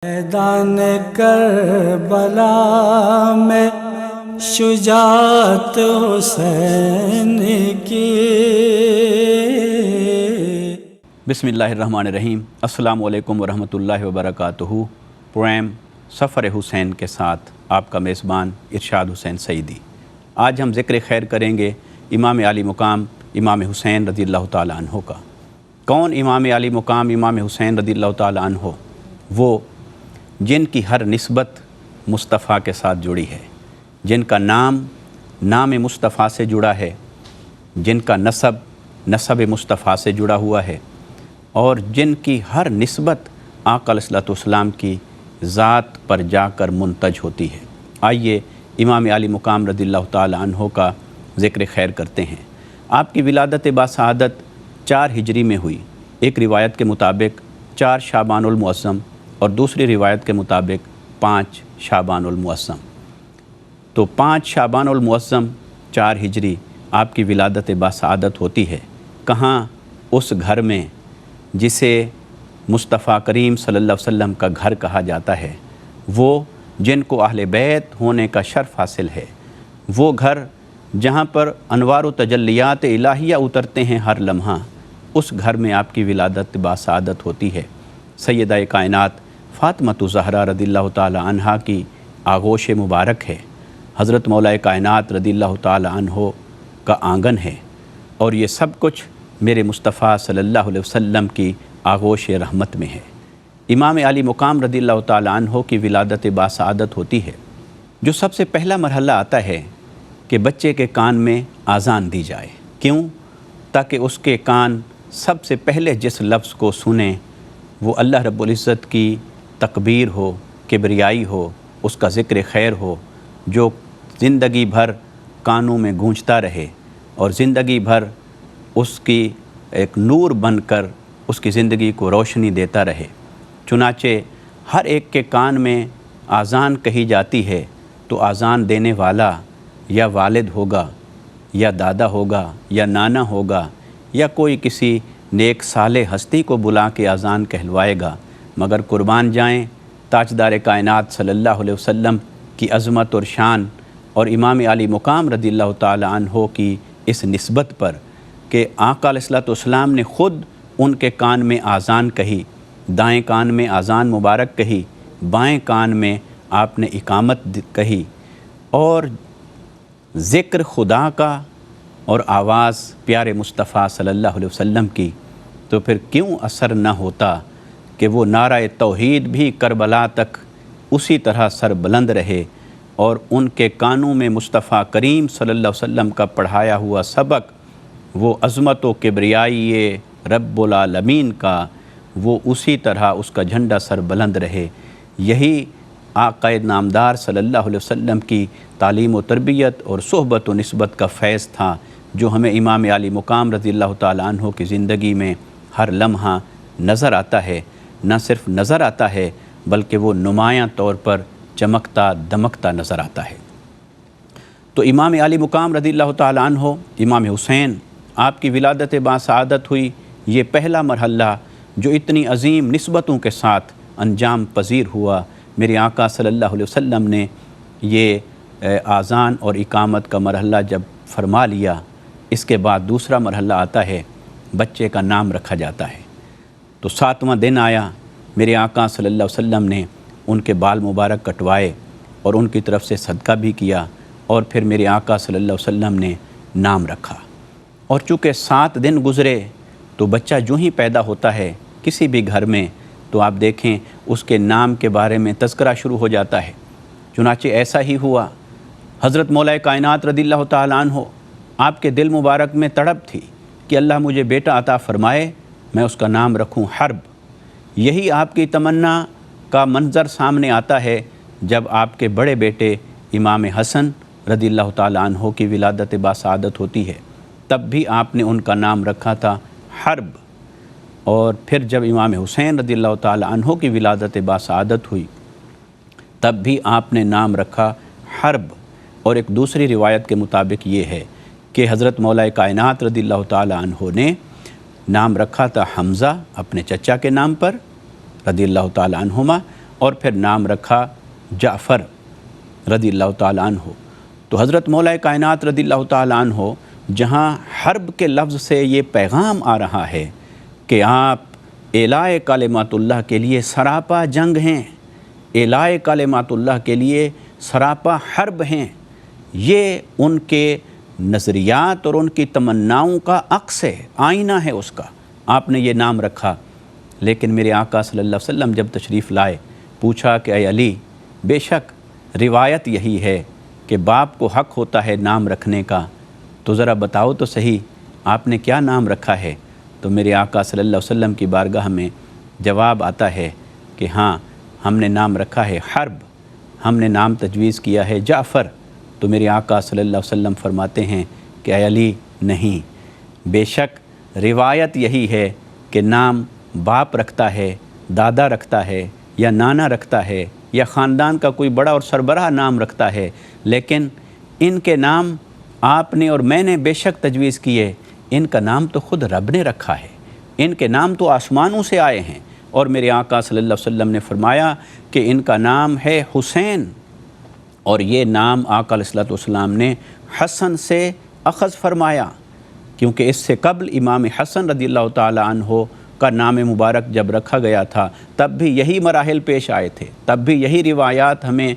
میدان کربلا میں شجاعت حسین کی۔ بسم اللہ الرحمن الرحیم۔ السلام علیکم ورحمۃ اللہ وبرکاتہ۔ پروگرام سفر حسین کے ساتھ آپ کا میزبان ارشاد حسین سعیدی۔ آج ہم ذکر خیر کریں گے امام عالی مقام امام حسین رضی اللہ تعالیٰ عنہ کا۔ کون امام عالی مقام امام حسین رضی اللہ تعالیٰ عنہ؟ وہ جن کی ہر نسبت مصطفیٰ کے ساتھ جڑی ہے، جن کا نام مصطفیٰ سے جڑا ہے، جن کا نسب مصطفیٰ سے جڑا ہوا ہے، اور جن کی ہر نسبت آقا علیہ الصلوۃ والسلام کی ذات پر جا کر منتج ہوتی ہے۔ آئیے امام عالی مقام رضی اللہ تعالیٰ عنہ کا ذکر خیر کرتے ہیں۔ آپ کی ولادت باسعادت 4 ہجری میں ہوئی۔ ایک روایت کے مطابق 4 شعبان المعظم اور دوسری روایت کے مطابق 5 شعبان المعظم۔ تو 5 شعبان المعظم 4 ہجری آپ کی ولادت باسعادت ہوتی ہے۔ کہاں؟ اس گھر میں جسے مصطفیٰ کریم صلی اللہ علیہ وسلم کا گھر کہا جاتا ہے، وہ جن کو اہل بیت ہونے کا شرف حاصل ہے، وہ گھر جہاں پر انوار و تجلیات الہیہ اترتے ہیں ہر لمحہ، اس گھر میں آپ کی ولادت باسعادت ہوتی ہے۔ سیدہ کائنات فاطمۃ الزہرا رضی اللہ تعالیٰ عنہا کی آغوش مبارک ہے، حضرت مولا کائنات رضی اللہ تعالیٰ عنہ کا آنگن ہے، اور یہ سب کچھ میرے مصطفیٰ صلی اللہ علیہ وسلم کی آغوش رحمت میں ہے۔ امام عالی مقام رضی اللہ تعالیٰ عنہ کی ولادت باسعادت ہوتی ہے۔ جو سب سے پہلا مرحلہ آتا ہے کہ بچے کے کان میں اذان دی جائے۔ کیوں؟ تاکہ اس کے کان سب سے پہلے جس لفظ کو سنیں وہ اللہ رب العزت کی تکبیر ہو، کبریائی ہو، اس کا ذکر خیر ہو، جو زندگی بھر کانوں میں گونجتا رہے اور زندگی بھر اس کی ایک نور بن کر اس کی زندگی کو روشنی دیتا رہے۔ چنانچہ ہر ایک کے کان میں اذان کہی جاتی ہے تو اذان دینے والا یا والد ہوگا، یا دادا ہوگا، یا نانا ہوگا، یا کوئی کسی نیک صالح ہستی کو بلا کے اذان کہلوائے گا، مگر قربان جائیں تاجدار کائنات صلی اللہ علیہ وسلم کی عظمت اور شان اور امام عالی مقام رضی اللہ تعالیٰ عنہ کی اس نسبت پر کہ آقا علیہ الصلوۃ والسلام نے خود ان کے کان میں اذان کہی، دائیں کان میں اذان مبارک کہی، بائیں کان میں آپ نے اقامت کہی، اور ذکر خدا کا اور آواز پیارے مصطفیٰ صلی اللہ علیہ وسلم کی، تو پھر کیوں اثر نہ ہوتا کہ وہ نعرہ توحید بھی کربلا تک اسی طرح سر بلند رہے، اور ان کے کانوں میں مصطفیٰ کریم صلی اللہ علیہ وسلم کا پڑھایا ہوا سبق، وہ عظمت و کبریائی رب العالمین کا، وہ اسی طرح اس کا جھنڈا سر بلند رہے۔ یہی آقا نامدار صلی اللہ علیہ وسلم کی تعلیم و تربیت اور صحبت و نسبت کا فیض تھا، جو ہمیں امام عالی مقام رضی اللہ تعالیٰ عنہ کی زندگی میں ہر لمحہ نظر آتا ہے۔ نہ صرف نظر آتا ہے بلکہ وہ نمایاں طور پر چمکتا دمکتا نظر آتا ہے۔ تو امام عالی مقام رضی اللہ تعالیٰ عنہ امام حسین، آپ کی ولادت باسعادت ہوئی۔ یہ پہلا مرحلہ جو اتنی عظیم نسبتوں کے ساتھ انجام پذیر ہوا۔ میرے آقا صلی اللہ علیہ وسلم نے یہ اذان اور اقامت کا مرحلہ جب فرما لیا، اس کے بعد دوسرا مرحلہ آتا ہے، بچے کا نام رکھا جاتا ہے۔ تو 7واں دن آیا، میرے آقا صلی اللہ علیہ وسلم نے ان کے بال مبارک کٹوائے اور ان کی طرف سے صدقہ بھی کیا، اور پھر میرے آقا صلی اللہ علیہ وسلم نے نام رکھا۔ اور چونکہ 7 دن گزرے تو بچہ جو ہی پیدا ہوتا ہے کسی بھی گھر میں، تو آپ دیکھیں اس کے نام کے بارے میں تذکرہ شروع ہو جاتا ہے۔ چنانچہ ایسا ہی ہوا۔ حضرت مولا کائنات رضی اللہ تعالیٰ عنہ، آپ کے دل مبارک میں تڑپ تھی کہ اللہ مجھے بیٹا عطا فرمائے، میں اس کا نام رکھوں حرب۔ یہی آپ کی تمنا کا منظر سامنے آتا ہے جب آپ کے بڑے بیٹے امام حسن رضی اللہ تعالیٰ عنہ کی ولادت باسعادت ہوتی ہے، تب بھی آپ نے ان کا نام رکھا تھا حرب۔ اور پھر جب امام حسین رضی اللہ تعالیٰ عنہ کی ولادت باسعادت ہوئی، تب بھی آپ نے نام رکھا حرب۔ اور ایک دوسری روایت کے مطابق یہ ہے کہ حضرت مولا کائنات رضی اللہ تعالیٰ عنہ نے نام رکھا تھا حمزہ، اپنے چچا کے نام پر رضی اللہ تعالیٰ عنہما، اور پھر نام رکھا جعفر رضی اللہ تعالیٰ عنہ۔ تو حضرت مولا کائنات رضی اللہ تعالیٰ عنہ جہاں حرب کے لفظ سے یہ پیغام آ رہا ہے کہ آپ اعلاء کلمات اللہ کے لیے سراپا جنگ ہیں، اعلاء کلمات اللہ کے لیے سراپا حرب ہیں، یہ ان کے نظریات اور ان کی تمناؤں کا عکس ہے، آئینہ ہے اس کا، آپ نے یہ نام رکھا۔ لیکن میرے آقا صلی اللہ علیہ وسلم جب تشریف لائے، پوچھا کہ اے علی، بے شک روایت یہی ہے کہ باپ کو حق ہوتا ہے نام رکھنے کا، تو ذرا بتاؤ تو صحیح آپ نے کیا نام رکھا ہے؟ تو میرے آقا صلی اللہ علیہ وسلم کی بارگاہ میں جواب آتا ہے کہ ہاں، ہم نے نام رکھا ہے حرب، ہم نے نام تجویز کیا ہے جعفر۔ تو میرے آقا صلی اللہ علیہ وسلم فرماتے ہیں کہ اے علی، نہیں، بے شک روایت یہی ہے کہ نام باپ رکھتا ہے، دادا رکھتا ہے، یا نانا رکھتا ہے، یا خاندان کا کوئی بڑا اور سربراہ نام رکھتا ہے، لیکن ان کے نام آپ نے اور میں نے بے شک تجویز کیے، ان کا نام تو خود رب نے رکھا ہے، ان کے نام تو آسمانوں سے آئے ہیں۔ اور میرے آقا صلی اللہ علیہ وسلم نے فرمایا کہ ان کا نام ہے حسین، اور یہ نام آقا علیہ الصلوۃ والسلام نے حسن سے اخذ فرمایا، کیونکہ اس سے قبل امام حسن رضی اللہ تعالیٰ عنہ کا نام مبارک جب رکھا گیا تھا تب بھی یہی مراحل پیش آئے تھے، تب بھی یہی روایات ہمیں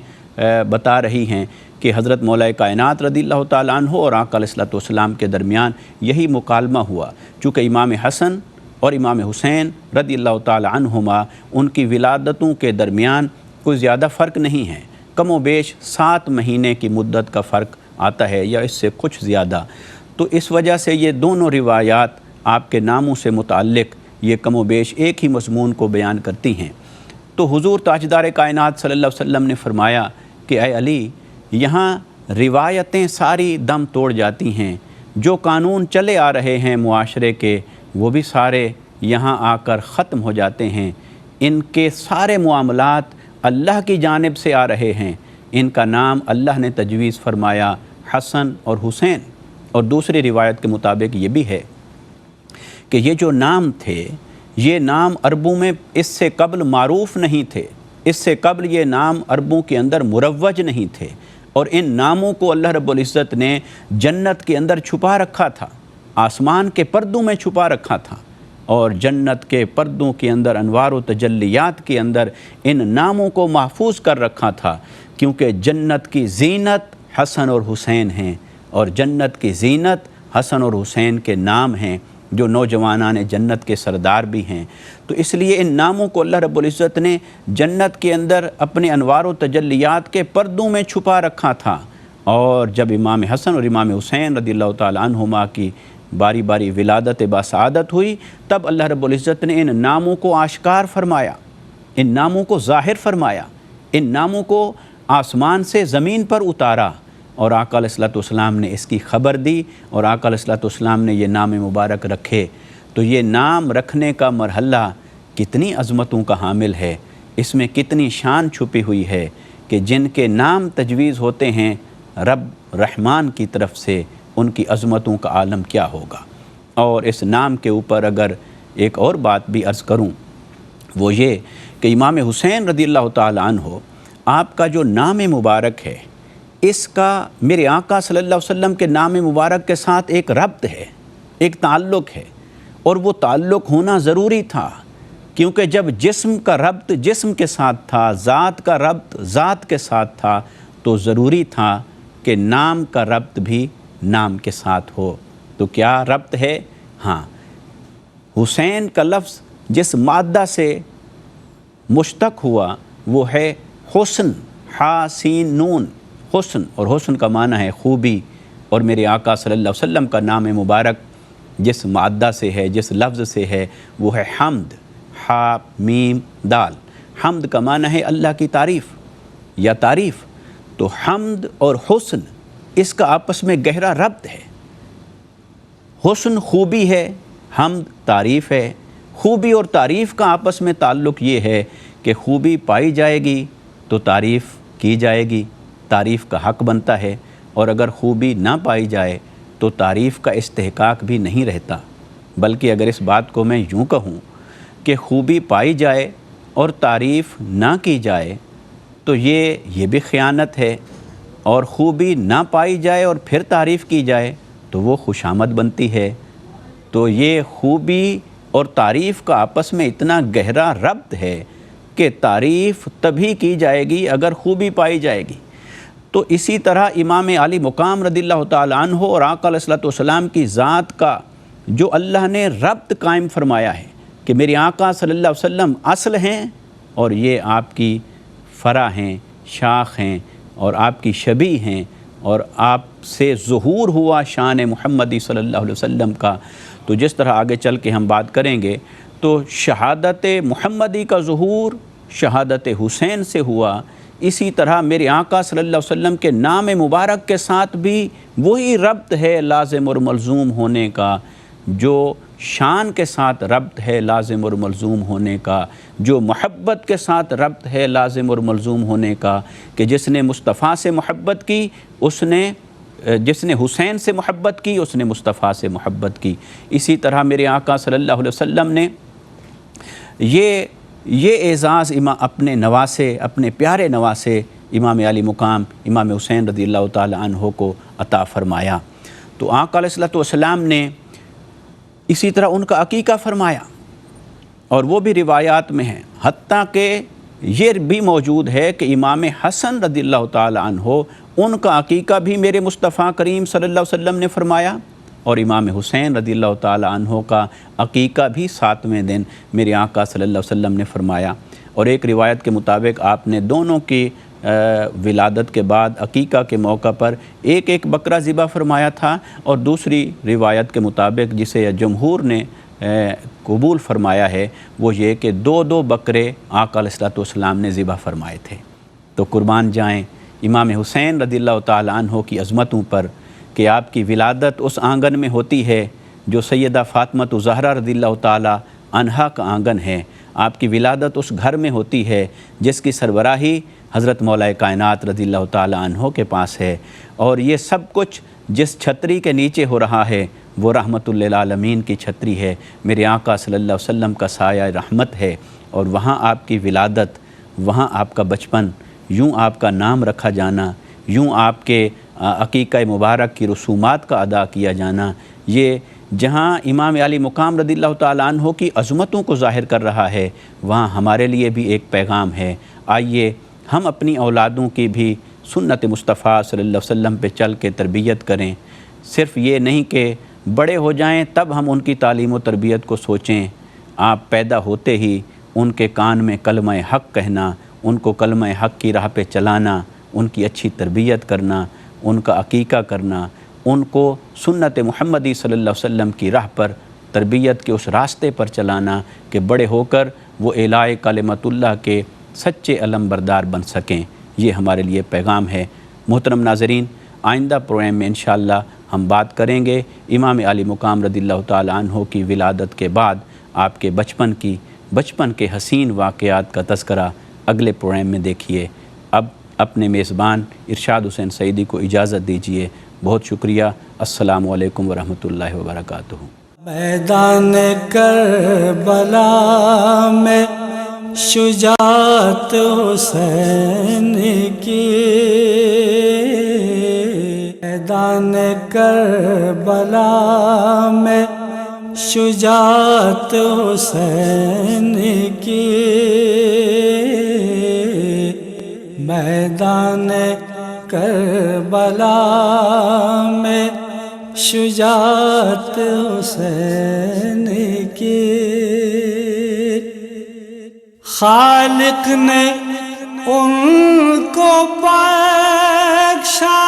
بتا رہی ہیں کہ حضرت مولا کائنات رضی اللہ تعالیٰ عنہ اور آقا علیہ الصلوۃ والسلام کے درمیان یہی مکالمہ ہوا، چونکہ امام حسن اور امام حسین رضی اللہ تعالیٰ عنہما ان کی ولادتوں کے درمیان کوئی زیادہ فرق نہیں ہے، کم و بیش 7 مہینے کی مدت کا فرق آتا ہے یا اس سے کچھ زیادہ۔ تو اس وجہ سے یہ دونوں روایات آپ کے ناموں سے متعلق یہ کم و بیش ایک ہی مضمون کو بیان کرتی ہیں۔ تو حضور تاجدار کائنات صلی اللہ علیہ وسلم نے فرمایا کہ اے علی، یہاں روایتیں ساری دم توڑ جاتی ہیں، جو قانون چلے آ رہے ہیں معاشرے کے وہ بھی سارے یہاں آ کر ختم ہو جاتے ہیں، ان کے سارے معاملات اللہ کی جانب سے آ رہے ہیں، ان کا نام اللہ نے تجویز فرمایا حسن اور حسین۔ اور دوسری روایت کے مطابق یہ بھی ہے کہ یہ جو نام تھے، یہ نام عربوں میں اس سے قبل معروف نہیں تھے، اس سے قبل یہ نام عربوں کے اندر مروج نہیں تھے، اور ان ناموں کو اللہ رب العزت نے جنت کے اندر چھپا رکھا تھا، آسمان کے پردوں میں چھپا رکھا تھا، اور جنت کے پردوں کے اندر انوار و تجلیات کے اندر ان ناموں کو محفوظ کر رکھا تھا، کیونکہ جنت کی زینت حسن اور حسین ہیں، اور جنت کی زینت حسن اور حسین کے نام ہیں جو نوجوانان جنت کے سردار بھی ہیں۔ تو اس لیے ان ناموں کو اللہ رب العزت نے جنت کے اندر اپنے انوار و تجلیات کے پردوں میں چھپا رکھا تھا، اور جب امام حسن اور امام حسین رضی اللہ تعالیٰ عنہما کی باری باری ولادت باسعادت ہوئی، تب اللہ رب العزت نے ان ناموں کو آشکار فرمایا، ان ناموں کو ظاہر فرمایا، ان ناموں کو آسمان سے زمین پر اتارا، اور آقا علیہ الصلوۃ والسلام نے اس کی خبر دی، اور آقا علیہ الصلوۃ والسلام نے یہ نام مبارک رکھے۔ تو یہ نام رکھنے کا مرحلہ کتنی عظمتوں کا حامل ہے، اس میں کتنی شان چھپی ہوئی ہے کہ جن کے نام تجویز ہوتے ہیں رب رحمان کی طرف سے، ان کی عظمتوں کا عالم کیا ہوگا۔ اور اس نام کے اوپر اگر ایک اور بات بھی عرض کروں، وہ یہ کہ امام حسین رضی اللہ تعالیٰ عنہ، آپ کا جو نام مبارک ہے، اس کا میرے آقا صلی اللہ علیہ وسلم کے نام مبارک کے ساتھ ایک ربط ہے، ایک تعلق ہے، اور وہ تعلق ہونا ضروری تھا، کیونکہ جب جسم کا ربط جسم کے ساتھ تھا، ذات کا ربط ذات کے ساتھ تھا، تو ضروری تھا کہ نام کا ربط بھی نام کے ساتھ ہو۔ تو کیا ربط ہے؟ ہاں، حسین کا لفظ جس مادہ سے مشتق ہوا وہ ہے حسن، حا سین نون، حسن، اور حسن کا معنی ہے خوبی، اور میرے آقا صلی اللہ علیہ وسلم کا نام مبارک جس مادہ سے ہے، جس لفظ سے ہے، وہ ہے حمد، حا میم دال۔ حمد کا معنی ہے اللہ کی تعریف یا تعریف، تو حمد اور حسن اس کا آپس میں گہرا ربط ہے۔ حسن خوبی ہے، حمد تعریف ہے۔ خوبی اور تعریف کا آپس میں تعلق یہ ہے کہ خوبی پائی جائے گی تو تعریف کی جائے گی، تعریف کا حق بنتا ہے، اور اگر خوبی نہ پائی جائے تو تعریف کا استحقاق بھی نہیں رہتا۔ بلکہ اگر اس بات کو میں یوں کہوں کہ خوبی پائی جائے اور تعریف نہ کی جائے تو یہ بھی خیانت ہے، اور خوبی نہ پائی جائے اور پھر تعریف کی جائے تو وہ خوشامد بنتی ہے۔ تو یہ خوبی اور تعریف کا آپس میں اتنا گہرا ربط ہے کہ تعریف تبھی کی جائے گی اگر خوبی پائی جائے گی۔ تو اسی طرح امام علی مقام رضی اللہ تعالیٰ عنہ اور آقا علیہ الصلوۃ والسلام کی ذات کا جو اللہ نے ربط قائم فرمایا ہے کہ میرے آقا صلی اللہ علیہ وسلم اصل ہیں اور یہ آپ کی فرع ہیں، شاخ ہیں اور آپ کی شبیہ ہیں، اور آپ سے ظہور ہوا شان محمدی صلی اللہ علیہ وسلم کا۔ تو جس طرح آگے چل کے ہم بات کریں گے تو شہادت محمدی کا ظہور شہادت حسین سے ہوا، اسی طرح میرے آقا صلی اللہ علیہ وسلم کے نام مبارک کے ساتھ بھی وہی ربط ہے لازم اور ملزوم ہونے کا، جو شان کے ساتھ ربط ہے لازم اور ملزوم ہونے کا، جو محبت کے ساتھ ربط ہے لازم اور ملزوم ہونے کا، کہ جس نے مصطفیٰ سے محبت کی جس نے حسین سے محبت کی اس نے مصطفیٰ سے محبت کی۔ اسی طرح میرے آقا صلی اللہ علیہ وسلم نے یہ اعزاز اپنے نواسے، اپنے پیارے نواسے امام علی مقام امام حسین رضی اللہ تعالی عنہ کو عطا فرمایا۔ تو آقا علیہ الصلوۃ والسلام نے اسی طرح ان کا عقیقہ فرمایا، اور وہ بھی روایات میں ہیں، حتیٰ کہ یہ بھی موجود ہے کہ امام حسن رضی اللہ تعالی عنہ ان کا عقیقہ بھی میرے مصطفیٰ کریم صلی اللہ علیہ وسلم نے فرمایا، اور امام حسین رضی اللہ تعالی عنہ کا عقیقہ بھی 7ویں دن میرے آقا صلی اللہ علیہ وسلم نے فرمایا۔ اور ایک روایت کے مطابق آپ نے دونوں کی ولادت کے بعد عقیقہ کے موقع پر ایک ایک بکرا ذبح فرمایا تھا، اور دوسری روایت کے مطابق جسے جمہور نے قبول فرمایا ہے وہ یہ کہ 2 بکرے آقا علیہ الصلوۃ والسلام نے ذبح فرمائے تھے۔ تو قربان جائیں امام حسین رضی اللہ تعالی عنہ کی عظمتوں پر کہ آپ کی ولادت اس آنگن میں ہوتی ہے جو سیدہ فاطمہ الزہرا رضی اللہ تعالی عنہا کا آنگن ہے، آپ کی ولادت اس گھر میں ہوتی ہے جس کی سربراہی حضرت مولا کائنات رضی اللہ تعالی عنہ کے پاس ہے، اور یہ سب کچھ جس چھتری کے نیچے ہو رہا ہے وہ رحمت للعالمین کی چھتری ہے، میرے آقا صلی اللہ علیہ وسلم کا سایہ رحمت ہے، اور وہاں آپ کی ولادت، وہاں آپ کا بچپن، یوں آپ کا نام رکھا جانا، یوں آپ کے عقیقہ مبارک کی رسومات کا ادا کیا جانا، یہ جہاں امام علی مقام رضی اللہ تعالیٰ عنہ کی عظمتوں کو ظاہر کر رہا ہے وہاں ہمارے لیے بھی ایک پیغام ہے۔ آئیے ہم اپنی اولادوں کی بھی سنت مصطفیٰ صلی اللہ علیہ وسلم پہ چل کے تربیت کریں، صرف یہ نہیں کہ بڑے ہو جائیں تب ہم ان کی تعلیم و تربیت کو سوچیں، آپ پیدا ہوتے ہی ان کے کان میں کلمہ حق کہنا، ان کو کلمہ حق کی راہ پہ چلانا، ان کی اچھی تربیت کرنا، ان کا عقیقہ کرنا، ان کو سنت محمدی صلی اللہ علیہ وسلم کی راہ پر تربیت کے اس راستے پر چلانا کہ بڑے ہو کر وہ اعلاء کلمت اللہ کے سچے علم بردار بن سکیں، یہ ہمارے لیے پیغام ہے۔ محترم ناظرین، آئندہ پروگرام میں انشاءاللہ ہم بات کریں گے امام علی مقام رضی اللہ تعالی عنہ کی ولادت کے بعد آپ کے بچپن کے حسین واقعات کا تذکرہ اگلے پروگرام میں دیکھیے۔ اب اپنے میزبان ارشاد حسین سعیدی کو اجازت دیجیے، بہت شکریہ، السلام علیکم ورحمۃ اللہ وبرکاتہ۔ میدان کربلا میں شجاعت حسین کی، میدان کربلا میں شجاعت حسین کی، میدان کربلا میں شجاعت حسین کی، خالق نے ان کو بخشا